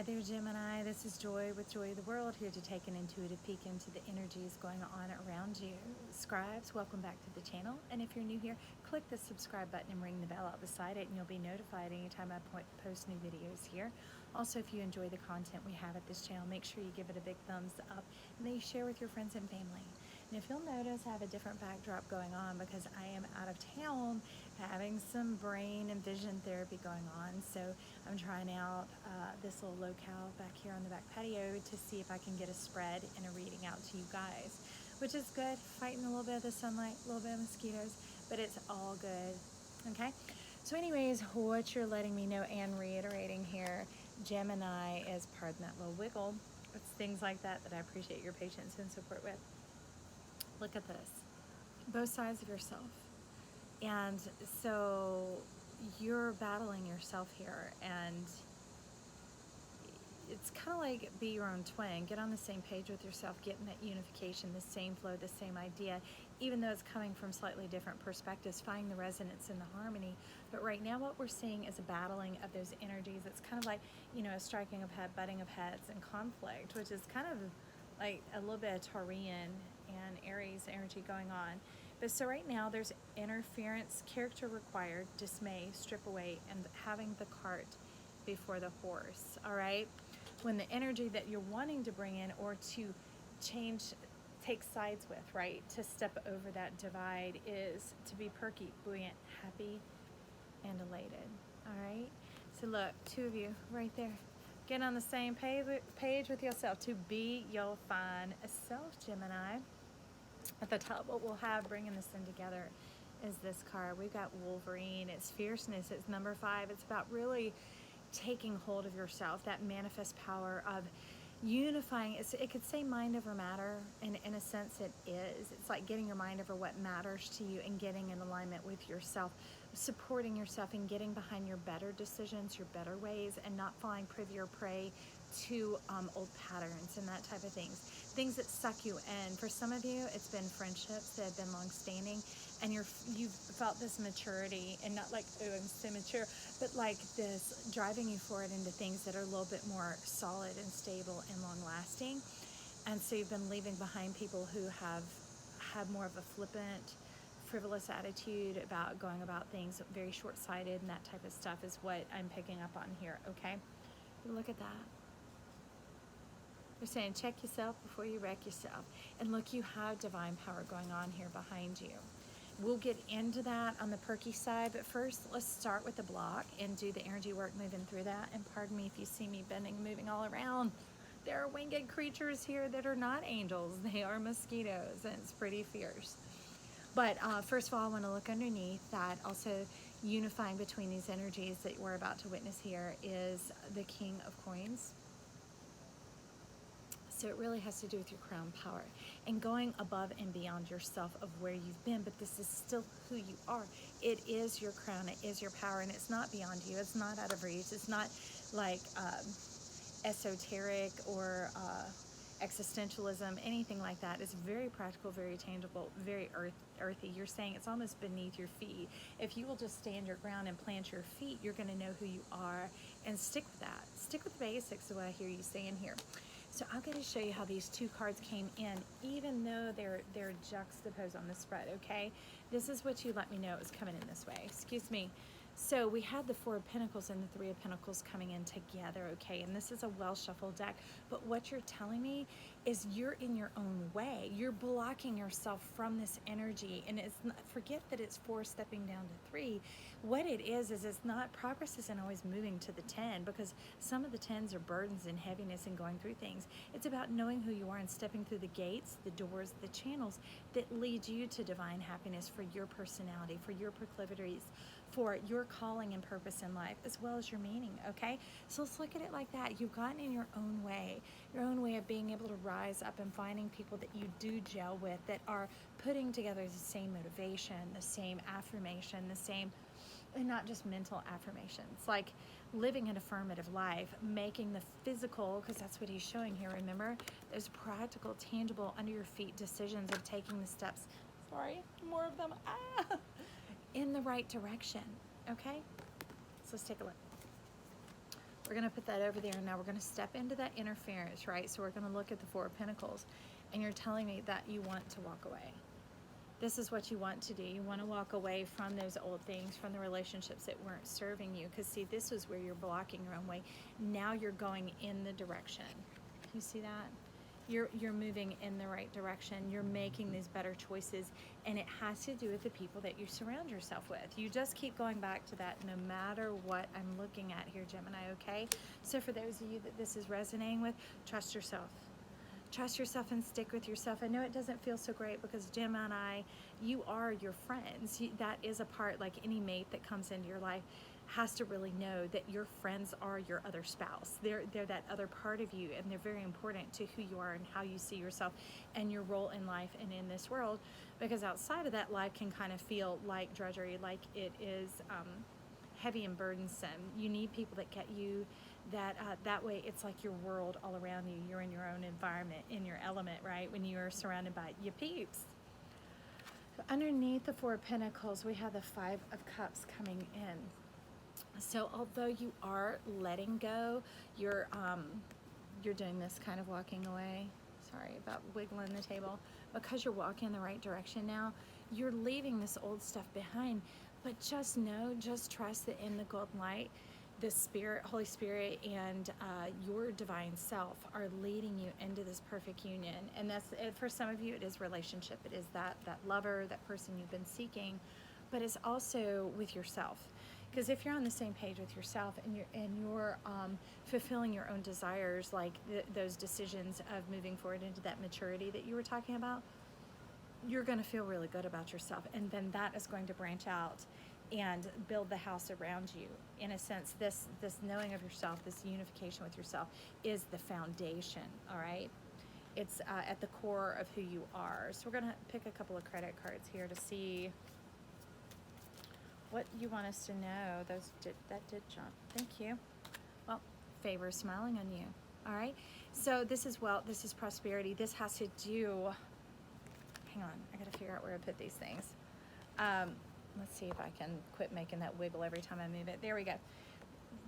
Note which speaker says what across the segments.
Speaker 1: Hi there, Gemini. This is Joy with Joy of the World, here to take an intuitive peek into the energies going on around you. Scribes, welcome back to the channel. And if you're new here, click the subscribe button and ring the bell out beside it, and you'll be notified anytime I post new videos here. Also, if you enjoy the content we have at this channel, make sure you give it a big thumbs up and then you share with your friends and family. And if you'll notice, I have a different backdrop going on because I am out of town having some brain and vision therapy going on. So I'm trying out this little locale back here on the back patio to see if I can get a spread and a reading out to you guys, which is good. Fighting a little bit of the sunlight, a little bit of mosquitoes, but it's all good. Okay. So anyways, what you're letting me know and reiterating here, Gemini, is, pardon that little wiggle, it's things like that that I appreciate your patience and support with. Look at this, both sides of yourself. And so you're battling yourself here, and it's kind of like be your own twin. Get on the same page with yourself, get in that unification, the same flow, the same idea, even though it's coming from slightly different perspectives, find the resonance and the harmony. But right now what we're seeing is a battling of those energies. It's kind of like, you know, a striking of head, butting of heads, and conflict, which is kind of like a little bit of Taurian and Aries energy going on. But so right now there's interference, character required, dismay, strip away, and having the cart before the horse. All right, when the energy that you're wanting to bring in or to change, take sides with, right, to step over that divide, is to be perky, buoyant, happy, and elated. All right, so look, two of you right there, get on the same page with yourself to be your fine self, Gemini. At the top, what we'll have bringing this in together is this card. We've got Wolverine. It's fierceness. It's number 5. It's about really taking hold of yourself, that manifest power of unifying. It could say mind over matter, and in a sense it is. It's like getting your mind over what matters to you and getting in alignment with yourself, supporting yourself and getting behind your better decisions, your better ways, and not falling privy or prey to old patterns and that type of things that suck you in. For some of you, it's been friendships that have been long-standing, and you've felt this maturity, and not like, oh, I'm so mature, but like this driving you forward into things that are a little bit more solid and stable and long-lasting. And so you've been leaving behind people who have had more of a flippant, frivolous attitude about going about things, very short-sighted, and that type of stuff is what I'm picking up on here. Okay, look at that. They're saying check yourself before you wreck yourself. And look, you have divine power going on here behind you. We'll get into that on the perky side, but first let's start with the block and do the energy work moving through that. And pardon me if you see me bending, moving all around. There are winged creatures here that are not angels. They are mosquitoes, and it's pretty fierce. But first of all, I want to look underneath that. Also unifying between these energies that we're about to witness here is the King of Coins. So it really has to do with your crown power and going above and beyond yourself of where you've been, but this is still who you are. It is your crown, it is your power, and it's not beyond you. It's not out of reach. It's not like esoteric or existentialism, anything like that. It's very practical, very tangible, very earthy. You're saying it's almost beneath your feet. If you will just stand your ground and plant your feet, you're going to know who you are and stick with that. Stick with the basics, is what I hear you saying here. So I'm going to show you how these two cards came in, even though they're juxtaposed on the spread, okay? This is what you let me know is coming in this way. Excuse me. So we had the 4 of Pentacles and the 3 of Pentacles coming in together, okay? And this is a well-shuffled deck. But what you're telling me is you're in your own way. You're blocking yourself from this energy. And it's not, forget that it's 4 stepping down to 3. What it is it's not, progress isn't always moving to the 10, because some of the 10s are burdens and heaviness and going through things. It's about knowing who you are and stepping through the gates, the doors, the channels that lead you to divine happiness for your personality, for your proclivities, for your calling and purpose in life, as well as your meaning, okay? So let's look at it like that. You've gotten in your own way of being able to rise up and finding people that you do gel with, that are putting together the same motivation, the same affirmation, the same, and not just mental affirmations, like living an affirmative life, making the physical, because that's what he's showing here, remember? There's practical, tangible, under your feet decisions of taking the steps, sorry, more of them, in the right direction, okay? So let's take a look. We're going to put that over there. Now we're going to step into that interference, right? So we're going to look at the Four of Pentacles, and you're telling me that you want to walk away. This is what you want to do. You want to walk away from those old things, from the relationships that weren't serving you. Because see, this was where you're blocking your own way. Now you're going in the direction. You see that? You're moving in the right direction. You're making these better choices, and it has to do with the people that you surround yourself with. You just keep going back to that no matter what I'm looking at here, Gemini, okay? So for those of you that this is resonating with, trust yourself. Trust yourself and stick with yourself. I know it doesn't feel so great because Gemini, you are your friends. That is a part, like any mate that comes into your life has to really know that your friends are your other spouse. They're that other part of you, and they're very important to who you are and how you see yourself and your role in life and in this world, because outside of that, life can kind of feel like drudgery, like it is heavy and burdensome. You need people that get you, that way it's like your world all around you. You're in your own environment, in your element, right? When you are surrounded by your peeps. So underneath the Four of Pentacles, we have the Five of Cups coming in. So although you are letting go, you're doing this kind of walking away. Sorry about wiggling the table. Because you're walking in the right direction now, you're leaving this old stuff behind. But just know, just trust that in the golden light, the Spirit, Holy Spirit, and your divine self are leading you into this perfect union. And that's, for some of you, it is relationship. It is that lover, that person you've been seeking. But it's also with yourself. Because if you're on the same page with yourself and you're fulfilling your own desires, like those decisions of moving forward into that maturity that you were talking about, you're going to feel really good about yourself. And then that is going to branch out and build the house around you. In a sense, this knowing of yourself, this unification with yourself is the foundation, all right? It's at the core of who you are. So we're going to pick a couple of credit cards here to see what you want us to know. That did jump. Thank you. Well, favor is smiling on you. All right. So this is wealth. This is prosperity. This has to do. Hang on. I got to figure out where I put these things. Let's see if I can quit making that wiggle every time I move it. There we go.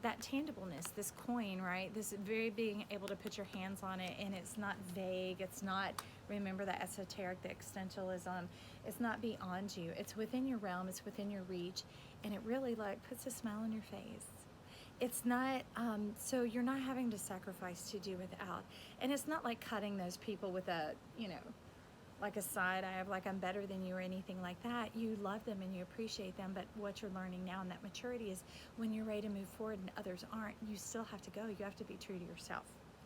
Speaker 1: That tangibleness, this coin, right? This very being able to put your hands on it, and it's not vague. It's not, remember that esoteric, the existentialism. It's not beyond you. It's within your realm. It's within your reach, and it really like puts a smile on your face. It's not, so you're not having to sacrifice to do without. And it's not like cutting those people with a, like a side eye of like I'm better than you or anything like that. You love them and you appreciate them, but what you're learning now in that maturity is when you're ready to move forward and others aren't, you still have to go. You have to be true to yourself,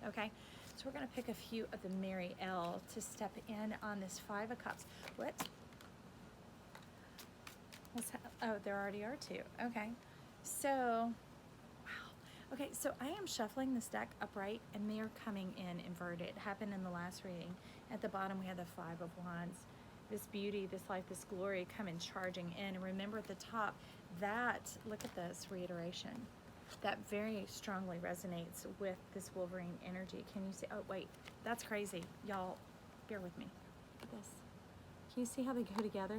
Speaker 1: okay? So we're gonna pick a few of the Mary L to step in on this Five of Cups. What? Oh, there already are two, okay. So, wow. Okay, so I am shuffling this deck upright and they are coming in inverted. It happened in the last reading. At the bottom, we have the Five of Wands. This beauty, this life, this glory coming charging in. And remember at the top, look at this reiteration. That very strongly resonates with this Wolverine energy. Can you see? Oh, wait, that's crazy. Y'all, bear with me. Look at this. Can you see how they go together?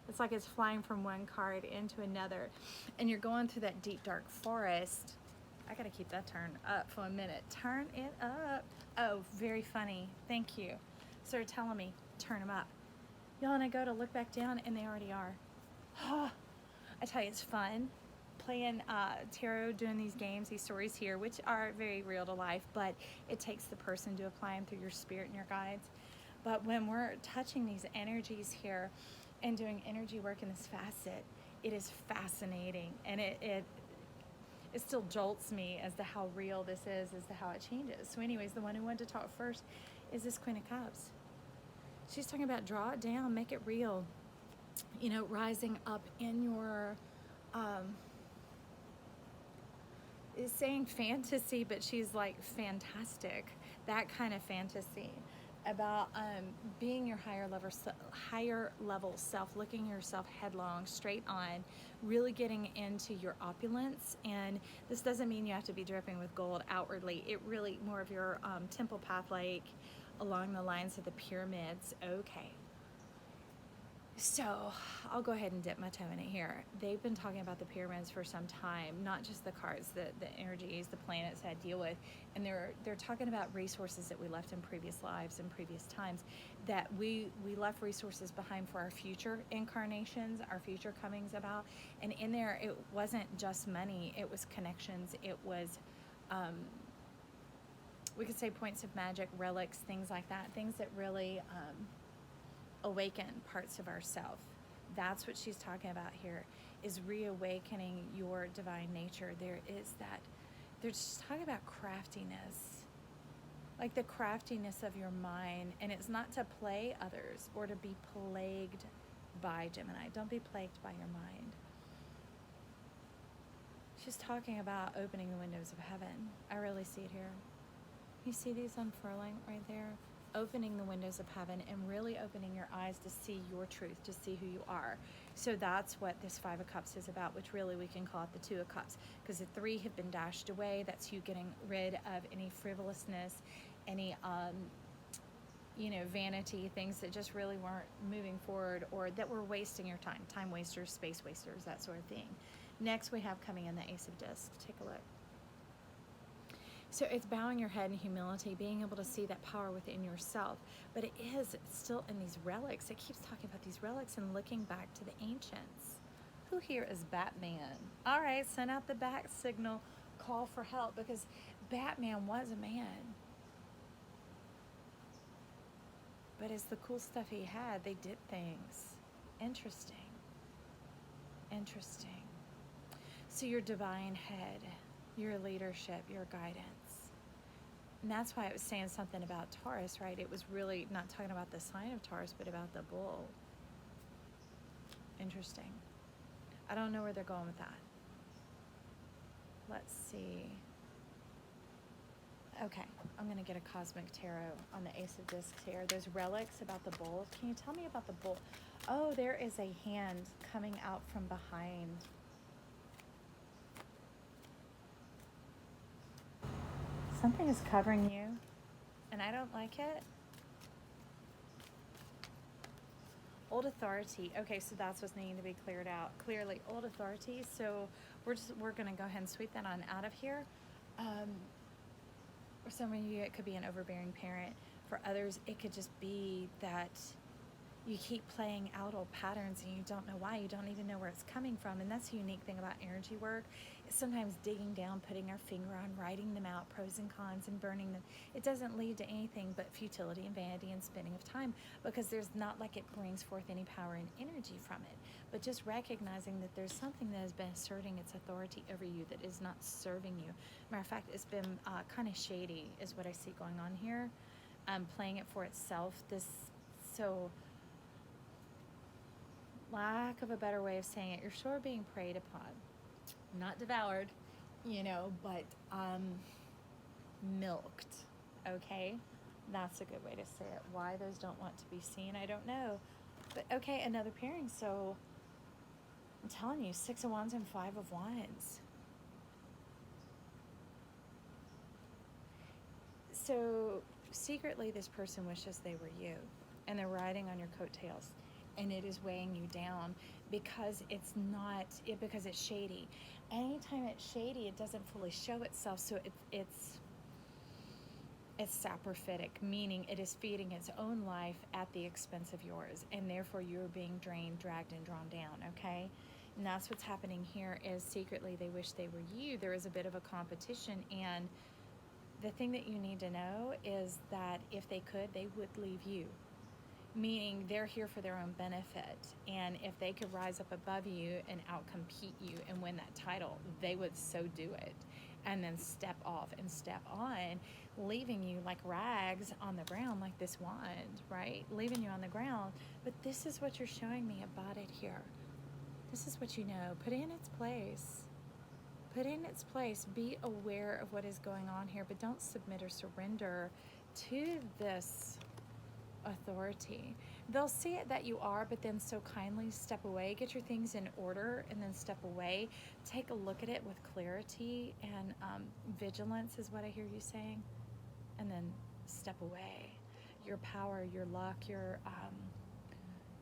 Speaker 1: It's like it's flying from one card into another. And you're going through that deep, dark forest. I gotta keep that turned up for a minute. Turn it up. Oh, very funny. Thank you. So they're telling me, turn them up. Y'all, and I go to look back down and they already are. I tell you, it's fun playing tarot, doing these games, these stories here, which are very real to life, but it takes the person to apply them through your spirit and your guides. But when we're touching these energies here and doing energy work in this facet, it is fascinating, and it still jolts me as to how real this is, as to how it changes. So anyways, the one who wanted to talk first is this Queen of Cups. She's talking about draw it down, make it real. Rising up in your, is saying fantasy, but she's like fantastic. That kind of fantasy about being your higher level self, looking yourself headlong, straight on, really getting into your opulence. And this doesn't mean you have to be dripping with gold outwardly. It really more of your temple path, like along the lines of the pyramids. Okay. So I'll go ahead and dip my toe in it here. They've been talking about the pyramids for some time, not just the cards, the energies, the planets that I deal with, and they're talking about resources that we left in previous lives and previous times, that we left resources behind for our future incarnations, our future comings about. And in there, it wasn't just money, it was connections, it was we could say points of magic, relics, things like that, things that really awaken parts of ourself. That's what she's talking about here, is reawakening your divine nature. There is that, they're just talking about craftiness, like the craftiness of your mind. And it's not to play others or to be plagued by Gemini. Don't be plagued by your mind. She's talking about opening the windows of heaven. I really see it here. You see these unfurling right there? Opening the windows of heaven and really opening your eyes to see your truth, to see who you are. So that's what this Five of Cups is about, which really we can call it the Two of Cups, because the three have been dashed away. That's you getting rid of any frivolousness, any vanity, things that just really weren't moving forward or that were wasting your time. Time wasters, space wasters, that sort of thing. Next we have coming in the Ace of Discs. Take a look. So it's bowing your head in humility, being able to see that power within yourself. But it is still in these relics. It keeps talking about these relics and looking back to the ancients. Who here is Batman? All right, send out the bat signal, call for help, because Batman was a man. But it's the cool stuff he had. They did things. Interesting. Interesting. So your divine head, your leadership, your guidance. And that's why I was saying something about Taurus, right? It was really not talking about the sign of Taurus, but about the bull. Interesting. I don't know where they're going with that. Let's see. Okay, I'm going to get a cosmic tarot on the Ace of Discs here. There's relics about the bull. Can you tell me about the bull? Oh, there is a hand coming out from behind. Something is covering you, and I don't like it. Old authority. Okay, so that's what's needing to be cleared out. Clearly, old authority. So we're going to go ahead and sweep that on out of here. For some of you, it could be an overbearing parent. For others, it could just be that you keep playing out old patterns and you don't know why. You don't even know where it's coming from. And that's the unique thing about energy work. Is sometimes digging down, putting our finger on, writing them out, pros and cons, and burning them. It doesn't lead to anything but futility and vanity and spending of time, because there's not like it brings forth any power and energy from it. But just recognizing that there's something that has been asserting its authority over you that is not serving you. Matter of fact, it's been kind of shady is what I see going on here. Playing it for itself. So lack of a better way of saying it, you're sure being preyed upon, not devoured, but milked. Okay, that's a good way to say it. Why those don't want to be seen, I don't know. But okay, another pairing. So I'm telling you, 6 of Wands and 5 of Wands. So secretly, this person wishes they were you, and they're riding on your coattails. And it is weighing you down because it's shady. Anytime it's shady, it doesn't fully show itself. So it's saprophytic, meaning it is feeding its own life at the expense of yours, and therefore you're being drained, dragged, and drawn down. Okay, and that's what's happening here. Is secretly they wish they were you. There is a bit of a competition, and the thing that you need to know is that if they could, they would leave you. Meaning they're here for their own benefit, and if they could rise up above you and outcompete you and win that title, they would so do it, and then step off and step on, leaving you like rags on the ground, like this wand, right? Leaving you on the ground. But this is what you're showing me about it here. This is what you know. Put it in its place. Put it in its place. Be aware of what is going on here, but don't submit or surrender to this authority. They'll see it that you are, but then so kindly step away. Get your things in order and then step away. Take a look at it with clarity and vigilance is what I hear you saying, and then step away. Your power, your luck,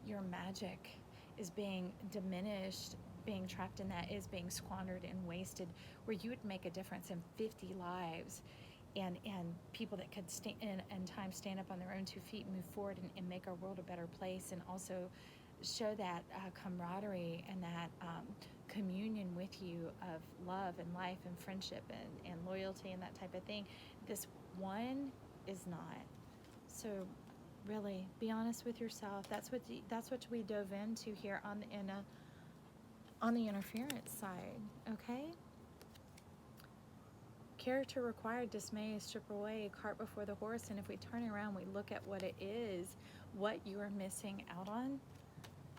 Speaker 1: your magic is being diminished, being trapped in that, is being squandered and wasted, where you would make a difference in 50 lives and people that could stand in time, stand up on their own 2 feet, move forward, and make our world a better place, and also show that camaraderie and that communion with you of love and life and friendship and loyalty and that type of thing. This one is not. So really, be honest with yourself. That's what we dove into here on the interference side, okay? Character required, dismay is strip away, cart before the horse. And if we turn around, we look at what it is, what you are missing out on,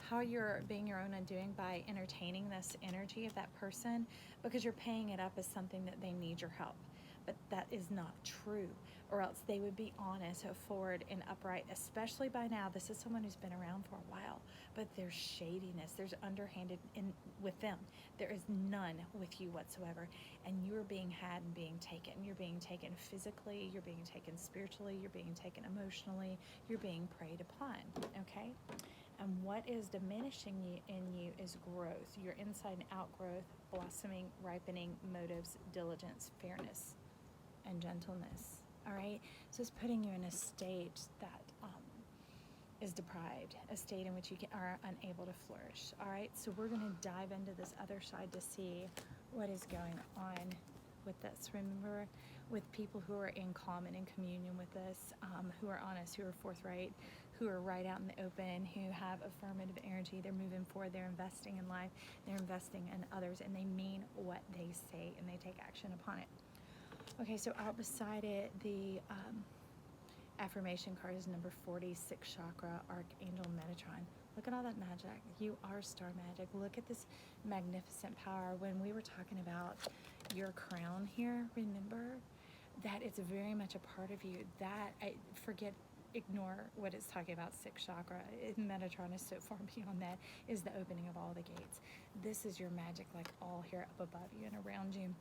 Speaker 1: how you're being your own undoing by entertaining this energy of that person, because you're paying it up as something that they need your help. But that is not true, or else they would be honest, forward, and upright, especially by now. This is someone who's been around for a while, but there's shadiness, there's underhanded in with them. There is none with you whatsoever, and you're being had and being taken. You're being taken physically, you're being taken spiritually, you're being taken emotionally, you're being preyed upon, okay? And what is diminishing in you is growth, your inside and out growth, blossoming, ripening, motives, diligence, fairness, and gentleness. All right, so it's putting you in a state that is deprived, a state in which you are unable to flourish. All right, so we're going to dive into this other side to see what is going on with this. Remember, with people who are in common, in communion with us, who are honest, who are forthright, who are right out in the open, who have affirmative energy, they're moving forward, they're investing in life, they're investing in others, and they mean what they say, and they take action upon it. Okay, so out beside it, the affirmation card is number 46, chakra, Archangel Metatron. Look at all that magic. You are star magic. Look at this magnificent power. When we were talking about your crown here, remember that it's very much a part of you. That, ignore what it's talking about, 6th chakra. Metatron is so far beyond that, is the opening of all the gates. This is your magic, like all here up above you and around you.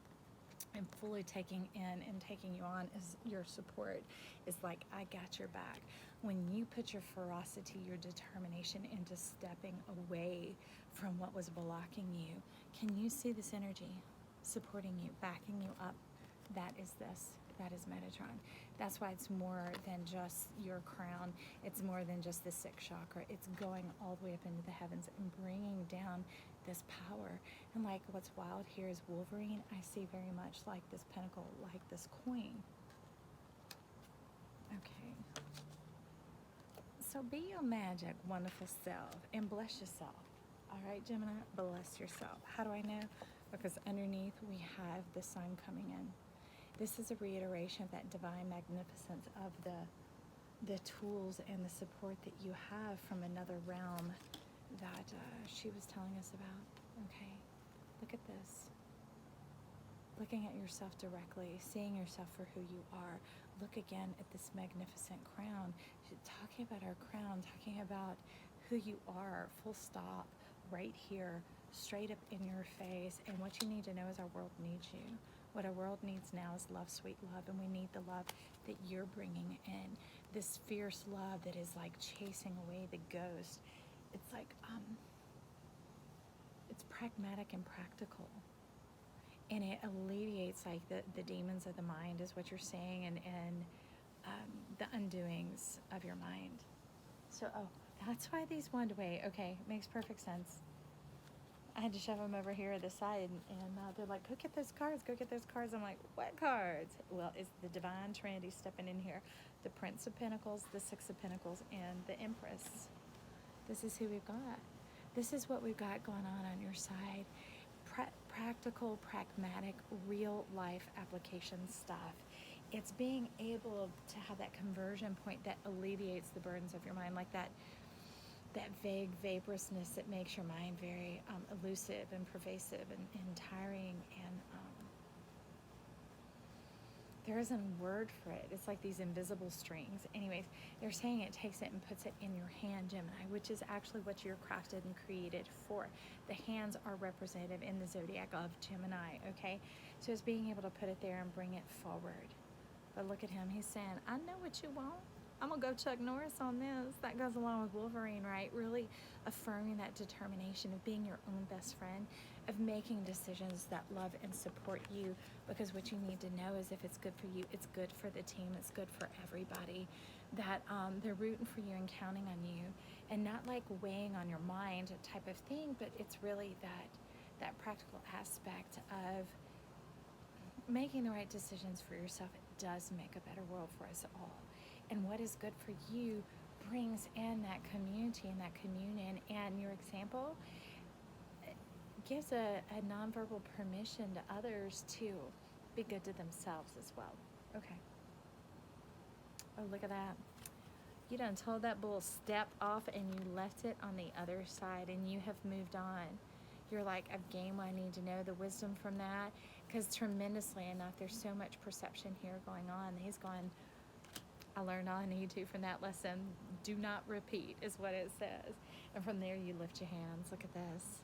Speaker 1: And fully taking in and taking you on as your support is like, I got your back. When you put your ferocity, your determination into stepping away from what was blocking you, can you see this energy supporting you, backing you up? That is this. That is Metatron. That's why it's more than just your crown. It's more than just the 6th chakra. It's going all the way up into the heavens and bringing down this power. And like, what's wild here is Wolverine. I see very much like this pentacle, like this coin. Okay. So be your magic, wonderful self, and bless yourself. All right, Gemini, bless yourself. How do I know? Because underneath we have the sun coming in. This is a reiteration of that divine magnificence of the tools and the support that you have from another realm that she was telling us about. Okay, look at this. Looking at yourself directly, seeing yourself for who you are. Look again at this magnificent crown. Talking about our crown, talking about who you are, full stop, right here, straight up in your face. And what you need to know is our world needs you. What our world needs now is love, sweet love, and we need the love that you're bringing in. This fierce love that is like chasing away the ghost. It's like, it's pragmatic and practical. And it alleviates like the demons of the mind is what you're saying, and the undoings of your mind. So, that's why these went away. Okay, makes perfect sense. I had to shove them over here at the side, and they're like, go get those cards, go get those cards. I'm like, what cards? Well, it's the Divine Trinity stepping in here. The Prince of Pentacles, the Six of Pentacles, and the Empress. This is who we've got. This is what we've got going on your side. Practical, pragmatic, real life application stuff. It's being able to have that conversion point that alleviates the burdens of your mind, like that vague vaporousness that makes your mind very elusive and pervasive and tiring, and there isn't a word for it. It's like these invisible strings. Anyways, they're saying it takes it and puts it in your hand, Gemini, which is actually what you're crafted and created for. The hands are representative in the zodiac of Gemini, okay? So it's being able to put it there and bring it forward. But look at him. He's saying, I know what you want. I'm gonna go Chuck Norris on this. That goes along with Wolverine, right? Really affirming that determination of being your own best friend, of making decisions that love and support you, because what you need to know is if it's good for you, it's good for the team, it's good for everybody, that they're rooting for you and counting on you, and not like weighing on your mind type of thing, but it's really that practical aspect of making the right decisions for yourself. It does make a better world for us all. And what is good for you brings in that community and that communion, and your example gives a nonverbal permission to others to be good to themselves as well. Okay. Oh, look at that. You done told that bull step off and you left it on the other side and you have moved on. You're like, I've gained what I need to know, the wisdom from that, because tremendously enough, there's so much perception here going on. He's gone, I learned all I need to from that lesson. Do not repeat is what it says. And from there, you lift your hands. Look at this.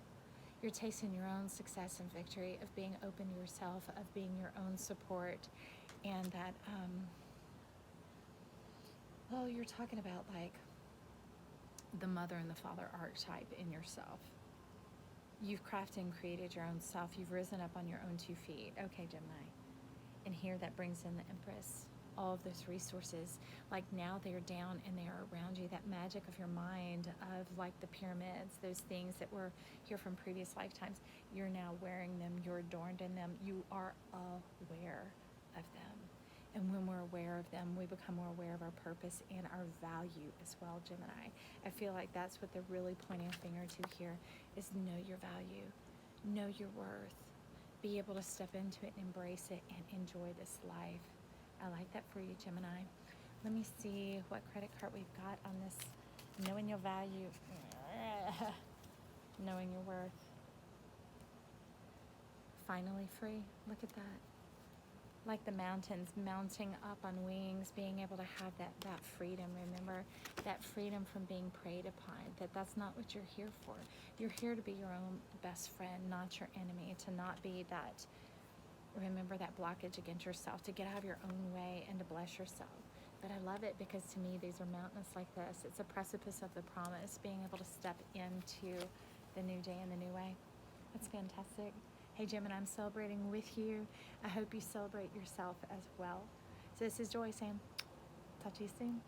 Speaker 1: You're tasting your own success and victory of being open to yourself, of being your own support, and that, well, you're talking about like the mother and the father archetype in yourself. You've crafted and created your own self. You've risen up on your own 2 feet. Okay, Gemini. And here that brings in the Empress. All of those resources, like now they're down and they are around you. That magic of your mind, of like the pyramids, those things that were here from previous lifetimes, you're now wearing them, you're adorned in them, you are aware of them. And when we're aware of them, we become more aware of our purpose and our value as well, Gemini. I feel like that's what they're really pointing a finger to here, is know your value, know your worth, be able to step into it and embrace it and enjoy this life. I like that for you, Gemini. Let me see what credit card we've got on this. Knowing your value. Knowing your worth. Finally free. Look at that. Like the mountains, mounting up on wings, being able to have that freedom. Remember, that freedom from being preyed upon, that's not what you're here for. You're here to be your own best friend, not your enemy, to not be that, remember, that blockage against yourself, to get out of your own way and to bless yourself. But I love it because to me, these are mountains like this. It's a precipice of the promise, being able to step into the new day in the new way. That's fantastic. Hey, Gemini, I'm celebrating with you. I hope you celebrate yourself as well. So this is Joy saying, talk to you soon.